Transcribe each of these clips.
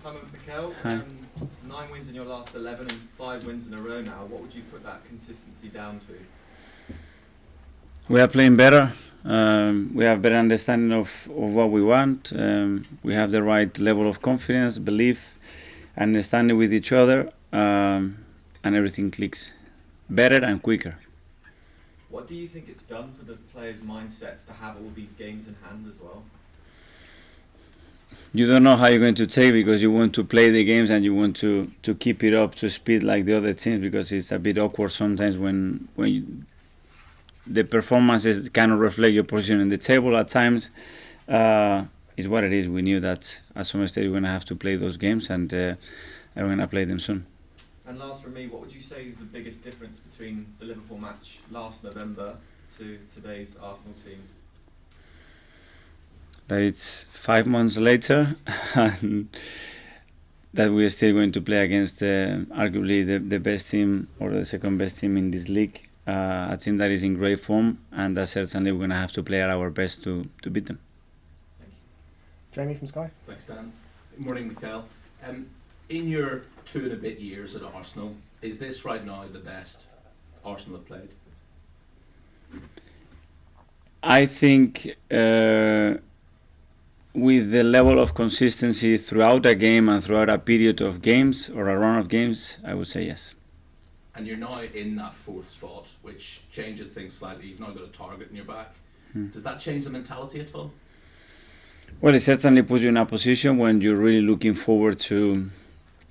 Hi, Mikel. Hi. 9 wins in your last 11 and 5 wins in a row now. What would you put that consistency down to? We are playing better. We have better understanding of what we want. We have the right level of confidence, belief, understanding with each other, and everything clicks better and quicker. What do you think it's done for the players' mindsets to have all these games in hand as well? You don't know how you're going to take because you want to play the games and you want to keep it up to speed like the other teams, because it's a bit awkward sometimes when the performances kind of reflect your position in the table at times. Is what it is. We knew that at some stage we're going to have to play those games, and we're going to play them soon. And last from me, what would you say is the biggest difference between the Liverpool match last November to today's Arsenal team? That it's 5 months later and that we are still going to play against arguably the best team or the second best team in this league, a team that is in great form, and that certainly we're going to have to play at our best to beat them. Thank you. Jamie from Sky. Thanks, Dan. Good morning, Mikel. In your 2 and a bit years at Arsenal, is this right now the best Arsenal have played? I think with the level of consistency throughout a game and throughout a period of games or a run of games, I would say yes. And you're now in that 4th spot, which changes things slightly. You've now got a target in your back. Does that change the mentality at all? Well, it certainly puts you in a position when you're really looking forward to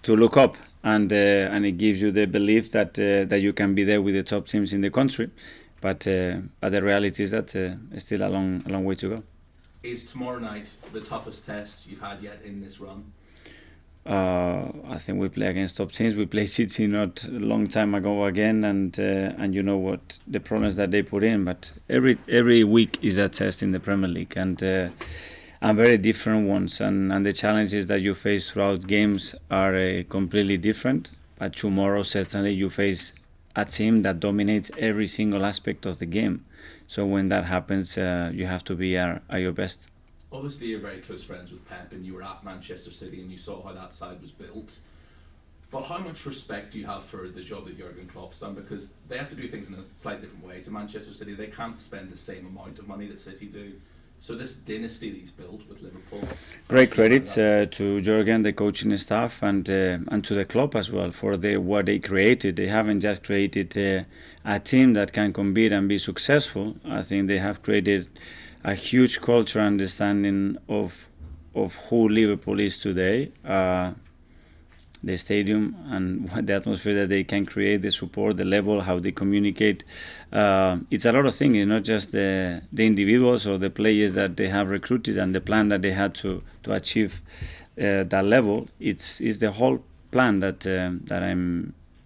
look up, and it gives you the belief that you can be there with the top teams in the country. But the reality is that it's still a long way to go. Is tomorrow night the toughest test you've had yet in this run? I think we play against top teams. We play City not a long time ago again, and you know what the problems that they put in. But every week is a test in the Premier League, and very different ones. And the challenges that you face throughout games are completely different. But tomorrow certainly you face a team that dominates every single aspect of the game. So when that happens, you have to be at your best. Obviously, you're very close friends with Pep, and you were at Manchester City and you saw how that side was built. But how much respect do you have for the job that Jurgen Klopp's done? Because they have to do things in a slightly different way to Manchester City. They can't spend the same amount of money that City do. So this dynasty that he's built with Liverpool. Great credit to Jurgen, the coaching staff, and to the club as well for what they created. They haven't just created a team that can compete and be successful. I think they have created a huge cultural understanding of who Liverpool is today. The stadium and the atmosphere that they can create, the support, the level, how they communicate. It's a lot of things. It's not just the individuals or the players that they have recruited and the plan that they had to achieve that level. It's the whole plan that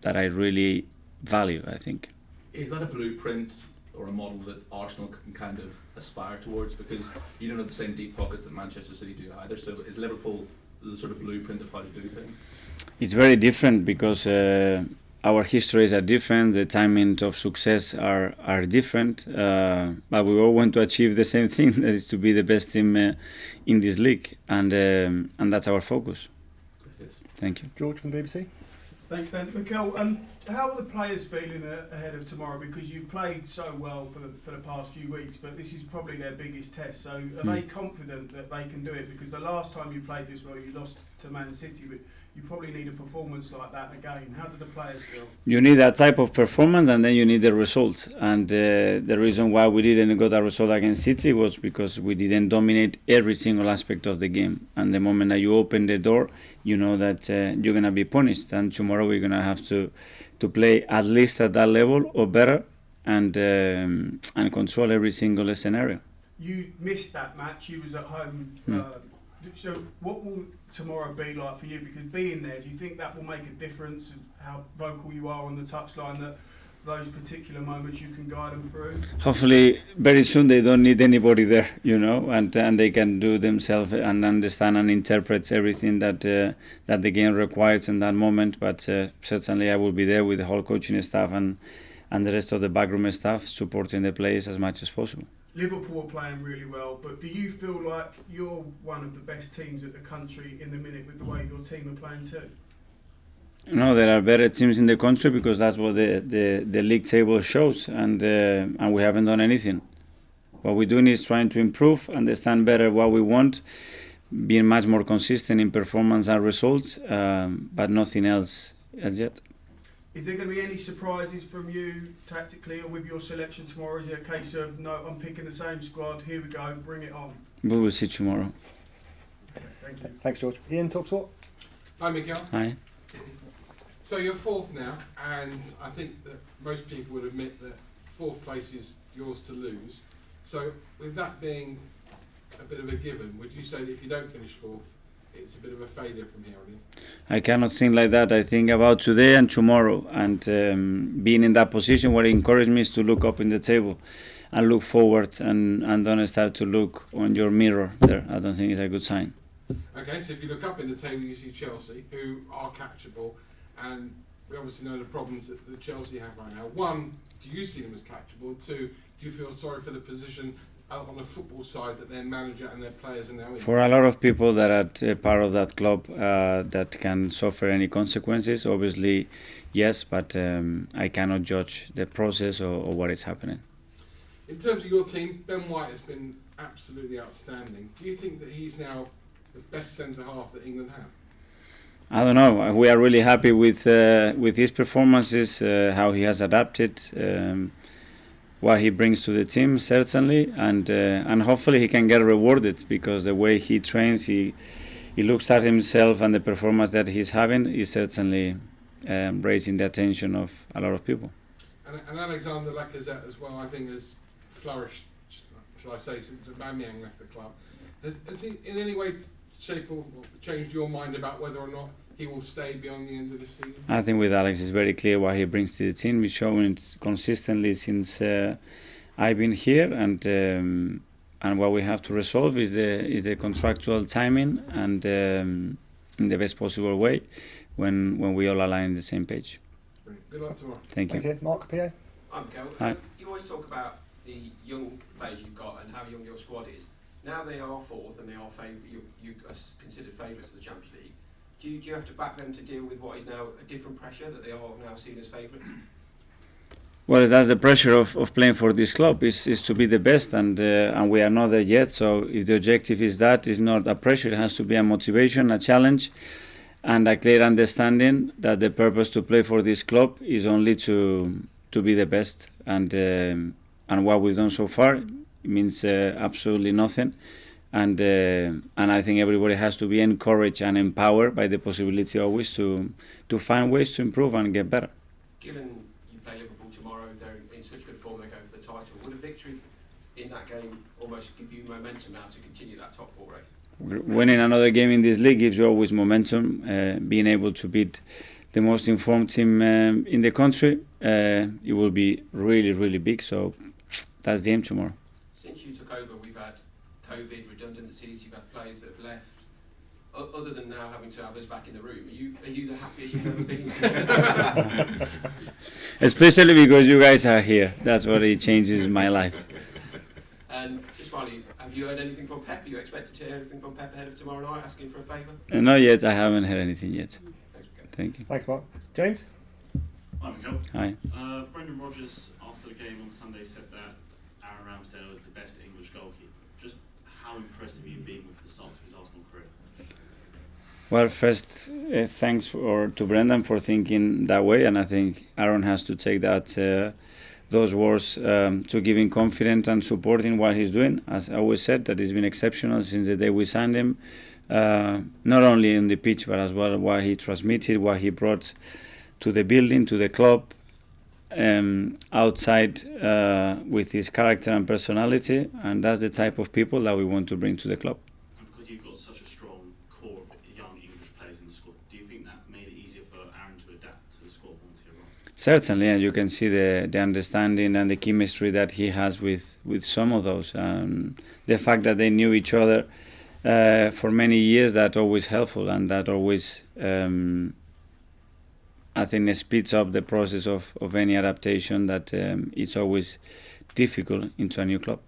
I really value, I think. Is that a blueprint or a model that Arsenal can kind of aspire towards? Because you don't have the same deep pockets that Manchester City do either. So is Liverpool the sort of blueprint of how to do things? It's very different because our histories are different, the timing of success are different, but we all want to achieve the same thing, that is to be the best team in this league, and that's our focus. Yes. Thank you. George from the BBC. Thanks, Dan. Mikel, how are the players feeling ahead of tomorrow? Because you've played so well for the past few weeks, but this is probably their biggest test. So are they confident that they can do it? Because the last time you played this well, you lost to Man City, but you probably need a performance like that again. How do the players feel? You need that type of performance, and then you need the results. And the reason why we didn't get that result against City was because we didn't dominate every single aspect of the game. And the moment that you open the door, you know that you're going to be punished. And tomorrow we're going to have to play at least at that level or better, and control every single scenario. You missed that match. You was at home. So what will tomorrow be like for you? Because being there, do you think that will make a difference in how vocal you are on the touchline, that those particular moments you can guide them through? Hopefully very soon they don't need anybody there, you know, and they can do themselves and understand and interpret everything that the game requires in that moment. But certainly I will be there with the whole coaching staff and the rest of the backroom staff, supporting the players as much as possible. Liverpool are playing really well, but do you feel like you're one of the best teams in the country in the minute with the way your team are playing too? No, there are better teams in the country because that's what the league table shows, and we haven't done anything. What we're doing is trying to improve, understand better what we want, being much more consistent in performance and results, but nothing else as yet. Is there going to be any surprises from you tactically or with your selection tomorrow? Is it a case of, no, I'm picking the same squad, here we go, bring it on? We will see tomorrow. Thank you. Thanks, George. Ian, Talksport. Hi, Mikel. Hi. So you're fourth now, and I think that most people would admit that fourth place is yours to lose. So with that being a bit of a given, would you say that if you don't finish fourth, it's a bit of a failure from here on in? I cannot think like that. I think about today and tomorrow, and being in that position, what encouraged me is to look up in the table and look forward, and don't start to look on your mirror there. I don't think it's a good sign. Okay, so if you look up in the table, you see Chelsea, who are catchable, and we obviously know the problems that Chelsea have right now. One, do you see them as catchable? Two, do you feel sorry for the position on the football side that their manager and their players are now in? For a lot of people that are part of that club that can suffer any consequences, obviously, yes, but I cannot judge the process or what is happening. In terms of your team, Ben White has been absolutely outstanding. Do you think that he's now the best centre-half that England have? I don't know. We are really happy with his performances, how he has adapted, what he brings to the team, certainly, and hopefully he can get rewarded, because the way he trains, he looks at himself, and the performance that he's having is certainly raising the attention of a lot of people. And Alexander Lacazette as well, I think, has flourished, shall I say, since Aubameyang left the club. Has he in any way, shape or changed your mind about whether or not he will stay beyond the end of the season? I think with Alex it's very clear what he brings to the team. He's showing it consistently since I've been here, and what we have to resolve is the contractual timing, and in the best possible way when we all align on the same page. Brilliant. Good luck tomorrow. Thank you. Thanks, Ian. Mark, PA. Hi, Mikel. Hi. You always talk about the young players you've got and how young your squad is. Now they are fourth and they are you are considered favourites of the Champions League. Do you have to back them to deal with what is now a different pressure that they are now seen as favourites? Well, that's the pressure of playing for this club, is to be the best, and we are not there yet. So if the objective is that, it's not a pressure. It has to be a motivation, a challenge, and a clear understanding that the purpose to play for this club is only to be the best. And what we've done so far means absolutely nothing. And I think everybody has to be encouraged and empowered by the possibility always to find ways to improve and get better. Given you play Liverpool tomorrow, they're in such good form, they're going for the title. Would a victory in that game almost give you momentum now to continue that top four race? Winning another game in this league gives you always momentum. Being able to beat the most informed team in the country, it will be really, really big. So that's the aim tomorrow. Since you took over, we've had COVID, redundancies, you've had players that have left. Other than now having to have us back in the room, are you the happiest you've ever been? Especially because you guys are here. That's what it changes my life. And just finally, have you heard anything from Pep? Are you expected to hear anything from Pep ahead of tomorrow night, asking for a favour? Not yet. I haven't heard anything yet. Thanks, Mikel. Thank you. Thanks, Mark. James? Hi, Mikel. Hi. Brendan Rodgers, after the game on Sunday, said that Aaron Ramsdale is the best English goalkeeper. Just how impressed have you been with the start of his Arsenal career? Well, first, thanks to Brendan for thinking that way, and I think Aaron has to take those words to give him confidence and support in what he's doing. As I always said, that he's been exceptional since the day we signed him, not only in the pitch but as well what he transmitted, what he brought to the building, to the club, outside with his character and personality, and that's the type of people that we want to bring to the club. And because you've got such a strong core of young English players in the squad, do you think that made it easier for Aaron to adapt to the squad once he arrived? Certainly, and you can see the understanding and the chemistry that he has with some of those. The fact that they knew each other for many years, that's always helpful, and that always, I think, it speeds up the process of any adaptation that it's always difficult into a new club.